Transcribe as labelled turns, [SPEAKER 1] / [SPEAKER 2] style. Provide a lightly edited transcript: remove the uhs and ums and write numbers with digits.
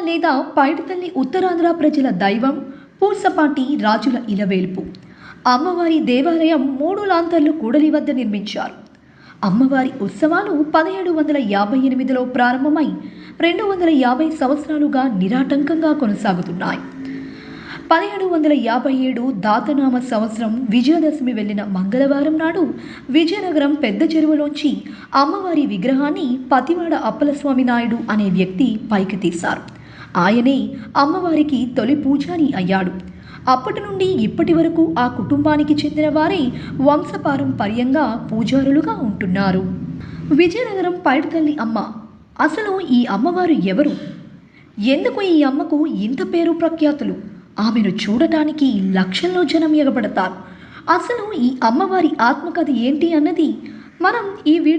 [SPEAKER 1] లేదా పైడితల్లి ఉత్తరాంధ్ర ప్రజల దైవం, పూసపాటి రాజుల ఇలవేల్పు. అమ్మవారి దేవాలయం 3 లాంతర్లు కూడలి వద్ద నిర్మించారు. అమ్మవారి ఉత్సవాలు 1758లో ప్రారంభమై 250 సంవత్సరాలుగా నిరాటంకంగా కొనసాగుతున్నాయి. 1757 దాతనామ సంవత్సరం విజయదశమి వెళ్లిన మంగళవారం నాడు విజయనగరం పెద్ద చెరువులోంచి అమ్మవారి విగ్రహాన్ని పతివాడ అప్పలస్వామి నాయుడు అనే వ్యక్తి పైకి తీశారు. ఆయనే అమ్మవారికి తొలి పూజారి అయ్యాడు. అప్పటి నుండి ఇప్పటి వరకు ఆ కుటుంబానికి చెందిన వారే వంశపారంపర్యంగా పూజారులుగా ఉంటున్నారు. విజయనగరం పైడితల్లి అమ్మ. అసలు ఈ అమ్మవారు ఎవరు? ఎందుకు ఈ అమ్మకు ఇంత పేరు ప్రఖ్యాతులు? ఆమెను చూడటానికి లక్షల్లో జనం ఎగబడతారు. అసలు ఈ అమ్మవారి ఆత్మకథ ఏంటి అన్నది మనం ఈ వీడియో